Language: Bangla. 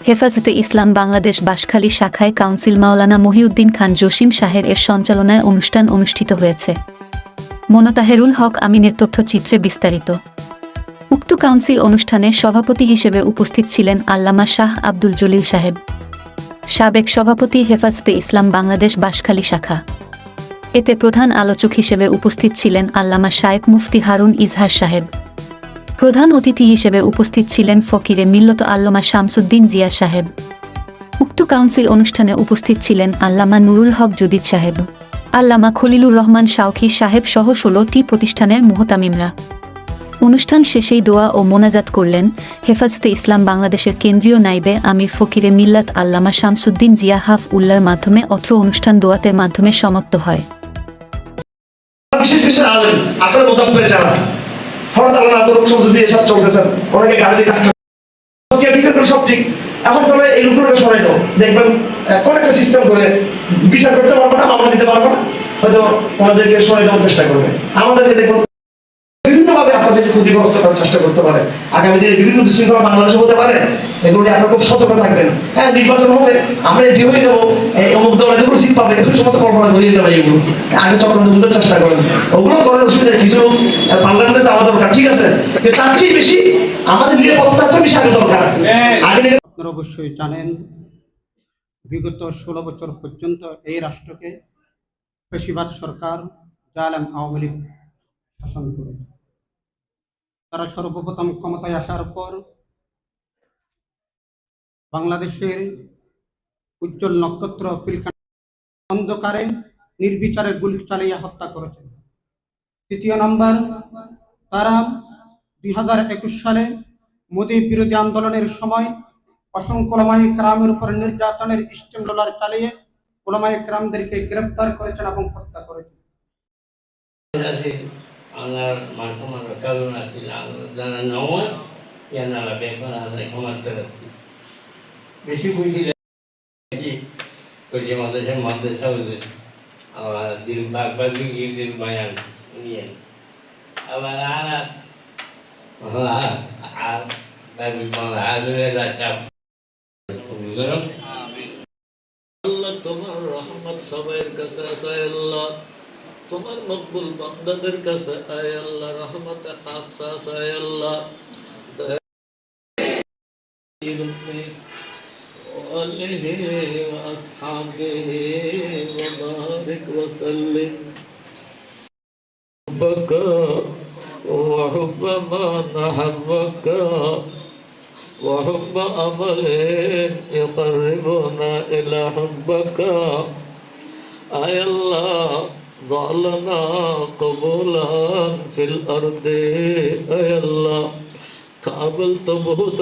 হেফাজতে ইসলাম বাংলাদেশ বাঁশখালী শাখায় কাউন্সিল মাওলানা মহিউদ্দিন খান জসিম শাহের এর সঞ্চালনায় অনুষ্ঠান অনুষ্ঠিত হয়েছে। মোনতাহেরুল হক আমিনের তথ্যচিত্রে বিস্তারিত। উক্ত কাউন্সিল অনুষ্ঠানে সভাপতি হিসেবে উপস্থিত ছিলেন আল্লামা শাহ আব্দুল জলিল সাহেব, সাবেক সভাপতি হেফাজতে ইসলাম বাংলাদেশ বাঁশখালী শাখা। এতে প্রধান আলোচক হিসেবে উপস্থিত ছিলেন আল্লামা শায়েখ মুফতি হারুন ইজহার সাহেব। প্রধান অতিথি হিসেবে উপস্থিত ছিলেন ফকিরে মিল্লত আল্লামা শামসুদ্দিন জিয়া সাহেব। উক্ত কাউন্সিল অনুষ্ঠানে উপস্থিত ছিলেন আল্লামা নুরুল হক জুদিদ সাহেব, আল্লামা খলিলুর রহমান শাওখী সাহেব সহ 16টি প্রতিষ্ঠানের মুহতামিমরা। অনুষ্ঠান শেষেই দোয়া ও মোনাজাত করলেন হেফাজতে ইসলাম বাংলাদেশের কেন্দ্রীয় নাইবে আমির ফকিরে মিল্লাত আল্লামা শামসুদ্দিন জিয়া হাফ উল্লার মাধ্যমে অত্র অনুষ্ঠান দোয়াতের মাধ্যমে সমাপ্ত হয়। এখন তবে এই লোকগুলোকে সরাই দাও, দেখবেন কোন একটা সিস্টেম করে বিচার করতে পারবো না, মামলা দিতে পারবো না, হয়তো ওনাদেরকে সরাই দেওয়ার চেষ্টা করবে। আমাদেরকে দেখবেন বিভিন্নভাবে আপনাদেরকে ক্ষতিগ্রস্ত করার চেষ্টা করতে পারে। আগামী দিনে বিভিন্ন বিশৃঙ্খলা বাংলাদেশে হতে পারে, এগুলো নিয়ে আপনারা খুব সতর্ক থাকবেন। হ্যাঁ, নির্বাচন হবে, আমরা এটি হয়ে যাবো, এই অমুক দল এত সিট পাবে, ওই সমস্ত কল্পনা হয়ে যাবে। এগুলো আগে চক্রান্ত বুঝতে চেষ্টা করেন, ওগুলো করার অসুবিধা কিছু পার্লামেন্টে যাওয়া দরকার, ঠিক আছে, তার চেয়ে বেশি আমাদের নিরাপত্তার চেয়ে বেশি আগে দরকার। আপনারা অবশ্যই জানেন, বিগত 16 বছর পর্যন্ত এই রাষ্ট্রকে পেশিবাদ সরকার জালেম আওয়ামী লীগ শাসন করেছে। তারা সর্বপ্রথম ক্ষমতায় আসার পর বাংলাদেশের উজ্জ্বল নক্ষত্র অন্ধকারে নির্বিচারে গুলি চালিয়ে হত্যা করেছে। তৃতীয় নম্বর, তারা 2021 সালে মোদী বিরোধী আন্দোলনের সময় অসংখ্য ওলামায়ে কেরামের উপর নির্যাতনের স্টিম রোলার চালিয়ে ওলামায়ে কেরামদেরকে গ্রেফতার করেছেন এবং হত্যা করেছেন। বেশি বুঝি মাদ্রাসা দিল বাগবাগি দিল বায়ান নিয়ে আবার আর আল্লাহ তোমার রহমত সবাইয়ের কাছে আছে, আল্লাহ তোমার মকবুল বান্দাদের কাছে আয় আল্লাহ, রহমতে খাসা আছে আল্লাহ। وآله وأصحابه وبارك وسلم. حبك وحب من أحبك وحب عمل يقربنا إلى حبك. أي الله ضعلنا قبولا في الأرض. أي الله قابلت بهت